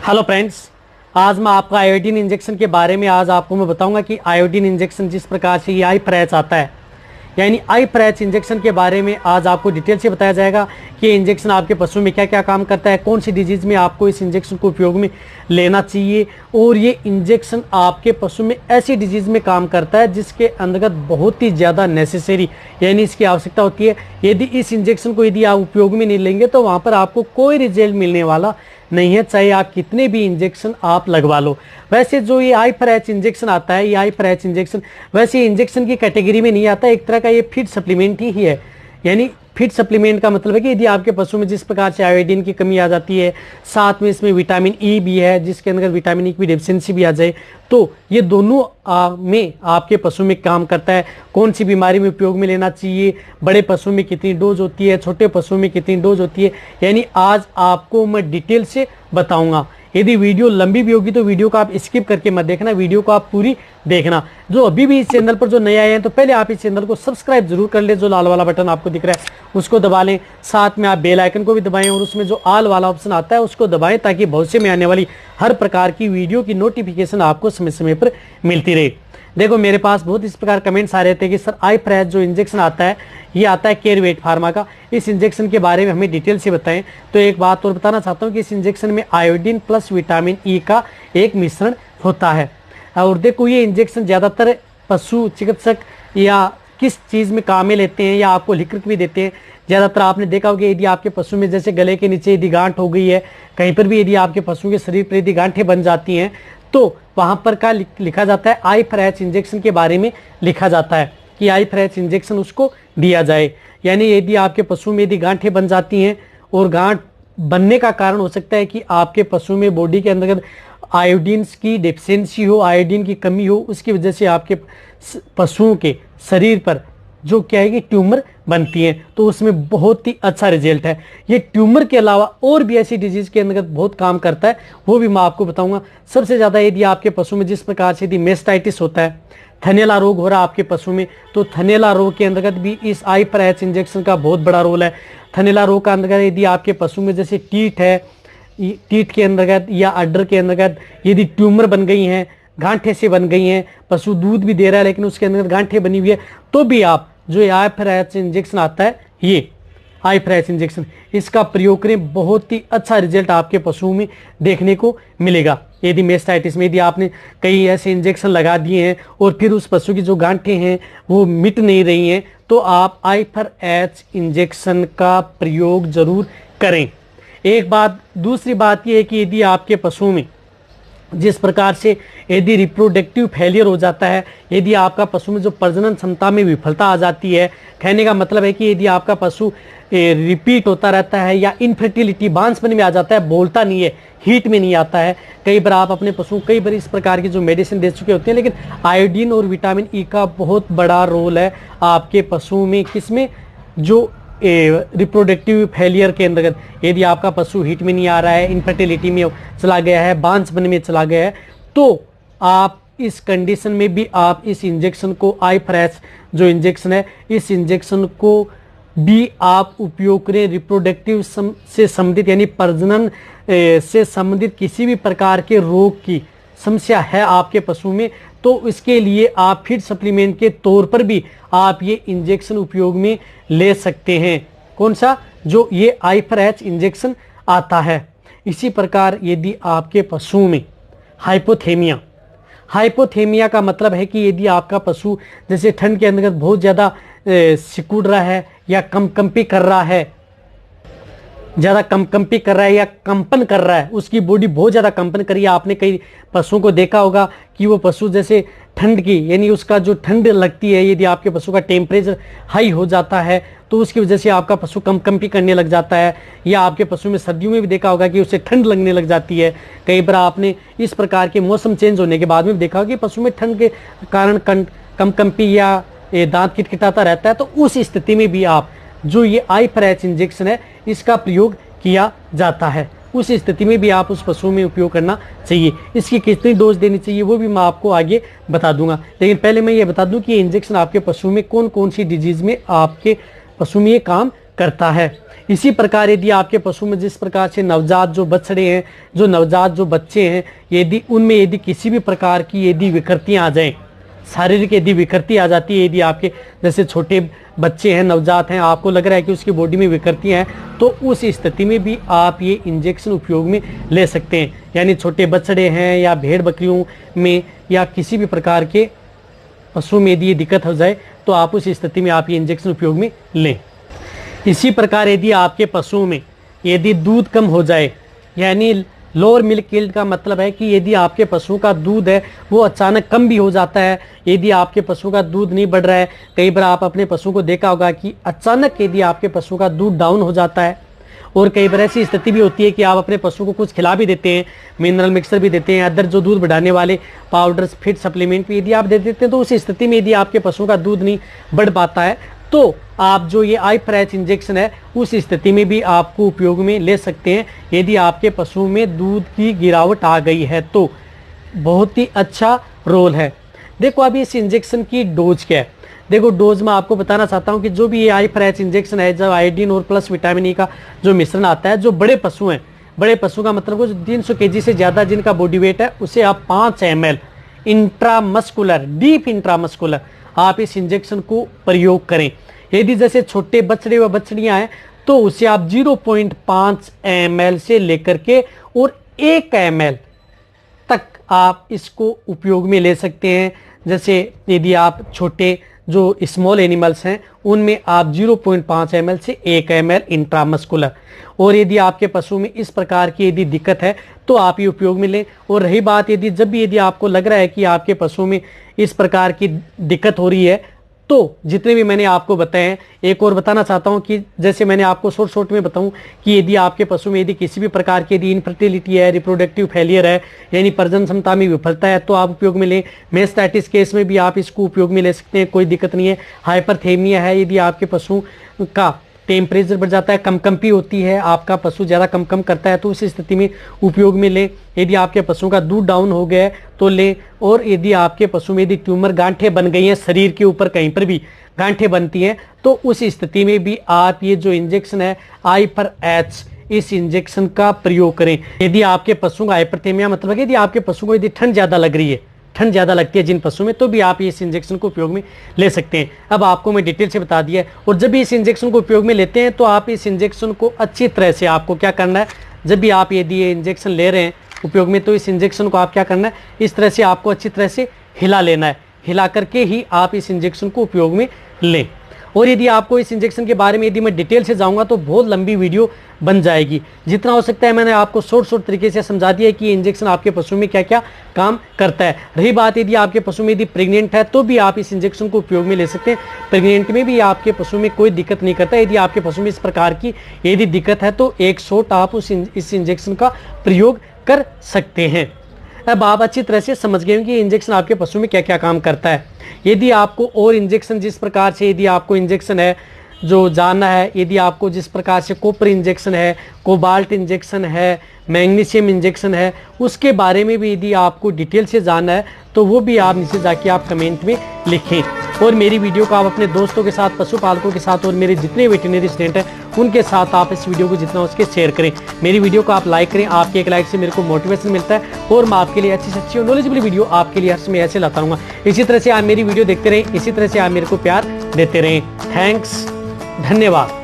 Hello friends, आज मैं आपका आयोडीन इंजेक्शन के बारे में आज आपको मैं बताऊंगा कि आयोडीन इंजेक्शन जिस प्रकार से ये आई फ्रैच आता है, यानी आई फ्रैच इंजेक्शन के बारे में आज आपको डिटेल से बताया जाएगा कि ये इंजेक्शन आपके पशु में क्या क्या काम करता है, कौन सी डिजीज़ में आपको इस इंजेक्शन को उपयोग में लेना चाहिए और ये इंजेक्शन आपके पशु में ऐसी डिजीज़ में काम करता है जिसके अंतर्गत बहुत ही ज़्यादा नेसेसरी यानी इसकी आवश्यकता होती है। यदि इस इंजेक्शन को यदि आप उपयोग में नहीं लेंगे तो वहाँ पर आपको कोई रिजल्ट मिलने वाला नहीं है, चाहे आप कितने भी इंजेक्शन आप लगवा लो। वैसे जो ये आई फ्रैच इंजेक्शन आता है, ये आई फ्रैच इंजेक्शन वैसे इंजेक्शन की कैटेगरी में नहीं आता, एक तरह का ये फीड सप्लीमेंट ही है। यानी फीड सप्लीमेंट का मतलब है कि यदि आपके पशु में जिस प्रकार से आयोडीन की कमी आ जाती है, साथ में इसमें विटामिन ई भी है जिसके अंदर विटामिन ई की डेफिशिएंसी भी आ जाए, तो ये दोनों में आपके पशु में काम करता है। कौन सी बीमारी में उपयोग में लेना चाहिए, बड़े पशु में कितनी डोज होती है, छोटे पशु में कितनी डोज होती है, यानी आज आपको मैं डिटेल से बताऊंगा। यदि वीडियो लंबी भी होगी तो वीडियो को आप स्किप करके मत देखना, वीडियो को आप पूरी देखना। जो अभी भी इस चैनल पर जो नए आए हैं तो पहले आप इस चैनल को सब्सक्राइब जरूर कर ले, जो लाल वाला बटन आपको दिख रहा है उसको दबा लें, साथ में आप बेल आइकन को भी दबाएं और उसमें जो ऑल वाला ऑप्शन आता है उसको दबाएं ताकि भविष्य में आने वाली हर प्रकार की वीडियो की नोटिफिकेशन आपको समय समय पर मिलती रहे। देखो मेरे पास बहुत इस प्रकार कमेंट्स आ रहे थे कि सर आई फ्रैच जो इंजेक्शन आता है ये आता है केयरवेट फार्मा का, इस इंजेक्शन के बारे में हमें डिटेल से बताएं। तो एक बात और बताना चाहता हूं कि इस इंजेक्शन में आयोडीन प्लस विटामिन ई का एक मिश्रण होता है। और देखो ये इंजेक्शन ज़्यादातर पशु चिकित्सक या किस चीज़ में काम में लेते हैं या आपको लिख भी देते हैं। ज़्यादातर आपने देखा होगा यदि आपके पशु में जैसे गले के नीचे यदि गांठ हो गई है, कहीं पर भी यदि आपके पशु के शरीर पर यदि गांठें बन जाती हैं तो वहां पर क्या लिखा जाता है, आई फ्रैच इंजेक्शन के बारे में लिखा जाता है कि आई फ्रैच इंजेक्शन उसको दिया जाए। यानी यदि आपके पशु में यदि गांठें बन जाती हैं और गांठ बनने का कारण हो सकता है कि आपके पशु में बॉडी के अंतर्गत आयोडीन की डेफिशिएंसी हो, आयोडीन की कमी हो, उसकी वजह से आपके पशुओं के शरीर पर जो क्या है कि ट्यूमर बनती है, तो उसमें बहुत ही अच्छा रिजल्ट है। ये ट्यूमर के अलावा और भी ऐसी डिजीज के अंतर्गत बहुत काम करता है, वो भी मैं आपको बताऊंगा। सबसे ज़्यादा यदि आपके पशु में जिस प्रकार से यदि मेस्टाइटिस होता है, थनैला रोग हो रहा है आपके पशु में, तो थनैला रोग के अंतर्गत भी इस आई फ्रैच इंजेक्शन का बहुत बड़ा रोल है। थनैला रोग का अंतर्गत यदि आपके पशु में जैसे टीथ है, टीथ के अंतर्गत या अड्डर के अंतर्गत यदि ट्यूमर बन गई हैं, गांठें से बन गई हैं, पशु दूध भी दे रहा है लेकिन उसके अंदर गांठें बनी हुई है, तो भी आप जो आई फ्रैच इंजेक्शन आता है, ये आई फ्रैच इंजेक्शन, इसका प्रयोग करें, बहुत ही अच्छा रिजल्ट आपके पशुओं में देखने को मिलेगा। यदि मेस्टाइटिस में यदि आपने कई ऐसे इंजेक्शन लगा दिए हैं और फिर उस पशु की जो गांठें हैं वो मिट नहीं रही हैं, तो आप आई फ्रैच इंजेक्शन का प्रयोग जरूर करें। एक बात, दूसरी बात यह है कि यदि आपके पशुओं में जिस प्रकार से यदि रिप्रोडक्टिव फेलियर हो जाता है, यदि आपका पशु में जो प्रजनन क्षमता में विफलता आ जाती है, कहने का मतलब है कि यदि आपका पशु रिपीट होता रहता है या इनफर्टिलिटी बांझपन में आ जाता है, बोलता नहीं है, हीट में नहीं आता है, कई बार आप अपने पशु कई बार इस प्रकार की जो मेडिसिन दे चुके होते हैं, लेकिन आयोडीन और विटामिन ई का बहुत बड़ा रोल है आपके पशुओं में, किसमें, जो रिप्रोडक्टिव फेलियर के अंतर्गत। यदि आपका पशु हीट में नहीं आ रहा है, इनफर्टिलिटी में चला गया है, बांझपन में चला गया है, तो आप इस कंडीशन में भी आप इस इंजेक्शन को, आई फ्रैच जो इंजेक्शन है, इस इंजेक्शन को भी आप उपयोग करें। रिप्रोडक्टिव से संबंधित यानी प्रजनन से संबंधित किसी भी प्रकार के रोग की समस्या है आपके पशु में, तो इसके लिए आप फीड सप्लीमेंट के तौर पर भी आप ये इंजेक्शन उपयोग में ले सकते हैं। कौन सा, जो ये आई फ्रैच इंजेक्शन आता है। इसी प्रकार यदि आपके पशुओं में हाइपोथेमिया, हाइपोथेमिया का मतलब है कि यदि आपका पशु जैसे ठंड के अंतर्गत बहुत ज़्यादा सिकुड़ रहा है या कंपी कर रहा है, ज़्यादा कंपी कर रहा है या कंपन कर रहा है, उसकी बॉडी बहुत ज़्यादा कंपन कर रही है। आपने कई पशुओं को देखा होगा कि वो पशु जैसे ठंड की यानी उसका जो ठंड लगती है, यदि आपके पशु का टेम्परेचर हाई हो जाता है तो उसकी वजह से आपका पशु कंपी करने लग जाता है, या आपके पशु में सर्दियों में भी देखा होगा कि उसे ठंड लगने लग जाती है। कई बार आपने इस प्रकार के मौसम चेंज होने के बाद में देखा होगा कि पशु में ठंड के कारण कंपी या दांत किटकिटाता रहता है, तो उस स्थिति में भी आप जो ये आई फ्रैच इंजेक्शन है इसका प्रयोग किया जाता है। उस स्थिति में भी आप उस पशु में उपयोग करना चाहिए। इसकी कितनी डोज देनी चाहिए वो भी मैं आपको आगे बता दूंगा, लेकिन पहले मैं ये बता दूं कि ये इंजेक्शन आपके पशु में कौन कौन सी डिजीज में आपके पशु में ये काम करता है। इसी प्रकार यदि आपके पशु में जिस प्रकार से नवजात जो बछड़े हैं, जो नवजात जो बच्चे हैं, यदि उनमें यदि किसी भी प्रकार की यदि विकृतियां आ जाएं, शारीरिक यदि विकृति आ जाती है, यदि आपके जैसे छोटे बच्चे हैं, नवजात हैं, आपको लग रहा है कि उसकी बॉडी में विकृतियां हैं, तो उस स्थिति में भी आप ये इंजेक्शन उपयोग में ले सकते हैं। यानी छोटे बछड़े हैं या भेड़ बकरियों में या किसी भी प्रकार के पशु में यदि ये दिक्कत हो जाए तो आप उस स्थिति में आप ये इंजेक्शन उपयोग में लें। इसी प्रकार यदि आपके पशुओं में यदि दूध कम हो जाए, यानी लोअर मिल्क यील्ड का मतलब है कि यदि आपके पशु का दूध है वो अचानक कम भी हो जाता है, यदि आपके पशु का दूध नहीं बढ़ रहा है, कई बार आप अपने पशु को देखा होगा कि अचानक यदि आपके पशु का दूध डाउन हो जाता है, और कई बार ऐसी स्थिति भी होती है कि आप अपने पशु को कुछ खिला भी देते हैं, मिनरल मिक्सर भी देते हैं, अदर जो दूध बढ़ाने वाले पाउडर्स, फीड सप्लीमेंट भी यदि आप दे देते हैं, तो उस स्थिति में यदि आपके पशु का दूध नहीं बढ़ पाता है तो आप जो ये आई-फ्रेच इंजेक्शन है उस स्थिति में भी आपको उपयोग में ले सकते हैं। यदि आपके पशु में दूध की गिरावट आ गई है तो बहुत ही अच्छा रोल है। देखो अभी इस इंजेक्शन की डोज क्या है। देखो डोज में आपको बताना चाहता हूँ कि जो भी ये आई-फ्रेच इंजेक्शन है, जब आयोडीन और प्लस विटामिन ई का जो मिश्रण आता है, जो बड़े पशु हैं, बड़े पशु का मतलब जो 300 kg से ज़्यादा जिनका बॉडी वेट है, उसे आप 5 ml इंट्रामस्कुलर, डीप इंट्रामस्कुलर आप इस इंजेक्शन को प्रयोग करें। यदि जैसे छोटे बछड़े व बछड़ियां हैं तो उसे आप 0.5 ml से लेकर के और 1 ml तक आप इसको उपयोग में ले सकते हैं। जैसे यदि आप छोटे जो स्मॉल एनिमल्स हैं उनमें आप 0.5 ml से 1 ml इंट्रामस्कुलर, और यदि आपके पशु में इस प्रकार की यदि दिक्कत है तो आप ये उपयोग में लें। और रही बात यदि आपको लग रहा है कि आपके पशु में इस प्रकार की दिक्कत हो रही है तो जितने भी मैंने आपको बताए हैं, एक और बताना चाहता हूं कि जैसे मैंने आपको शॉर्ट में बताऊं कि यदि आपके पशु में यदि किसी भी प्रकार की यदि इनफर्टिलिटी है, रिप्रोडक्टिव फेलियर है, यानी प्रजनन क्षमता में विफलता है, तो आप उपयोग में लें। मेस्टाइटिस केस में भी आप इसको उपयोग में ले सकते हैं, कोई दिक्कत नहीं है। हाइपरथेमिया है, यदि आपके पशु का टेम्परेचर बढ़ जाता है, कंपी होती है, आपका पशु ज़्यादा कम करता है, तो उस स्थिति में उपयोग में लें। यदि आपके पशु का दूध डाउन हो गया है तो लें। और यदि आपके पशु में यदि ट्यूमर गांठें बन गई हैं, शरीर के ऊपर कहीं पर भी गांठें बनती हैं, तो उस स्थिति में भी आप ये जो इंजेक्शन है आई-फ्रेच, इस इंजेक्शन का प्रयोग करें। यदि आपके पशु का हाइपरथेमिया मतलब यदि आपके पशु को यदि ठंड ज़्यादा लग रही है, ठंड ज़्यादा लगती है जिन पशु में, तो भी आप इस इंजेक्शन को उपयोग में ले सकते हैं। अब आपको मैं डिटेल से बता दिया है। और जब भी इस इंजेक्शन को उपयोग में लेते हैं तो आप इस इंजेक्शन को अच्छी तरह से, आपको क्या करना है, जब भी आप यदि ये इंजेक्शन ले रहे हैं उपयोग में, तो इस इंजेक्शन को आप क्या करना है, इस तरह से आपको अच्छी तरह से हिला लेना है। हिला करके ही आप इस इंजेक्शन को उपयोग में लें। और यदि आपको इस इंजेक्शन के बारे में यदि मैं डिटेल से जाऊंगा तो बहुत लंबी वीडियो बन जाएगी। जितना हो सकता है मैंने आपको शॉर्ट तरीके से समझा दिया है कि इंजेक्शन आपके पशु में क्या क्या काम करता है। रही बात यदि आपके पशु में यदि प्रेग्नेंट है तो भी आप इस इंजेक्शन को उपयोग में ले सकते हैं। प्रेग्नेंट में भी आपके पशु में कोई दिक्कत नहीं करता। यदि आपके पशु में इस प्रकार की यदि दिक्कत है तो 1 शॉट आप इस इंजेक्शन का प्रयोग कर सकते हैं। अब आप अच्छी तरह से समझ गए कि इंजेक्शन आपके पशु में क्या क्या काम करता है। यदि आपको और इंजेक्शन जिस प्रकार से यदि आपको इंजेक्शन है जो जानना है, यदि आपको जिस प्रकार से कॉपर इंजेक्शन है, कोबाल्ट इंजेक्शन है, मैग्नीशियम इंजेक्शन है, उसके बारे में भी यदि आपको डिटेल से जानना है तो वो भी आप नीचे जाके आप कमेंट में लिखें। और मेरी वीडियो को आप अपने दोस्तों के साथ, पशुपालकों के साथ और मेरे जितने वेटरनरी स्टूडेंट हैं उनके साथ आप इस वीडियो को जितना हो सके शेयर करें। मेरी वीडियो को आप लाइक करें, आपके एक लाइक से मेरे को मोटिवेशन मिलता है और मैं आपके लिए अच्छी से अच्छी और नॉलेजेबल वीडियो आपके लिए हर समय ऐसे लाता रहूँगा। इसी तरह से आप मेरी वीडियो देखते रहें, इसी तरह से आप मेरे को प्यार देते रहें। थैंक्स, धन्यवाद।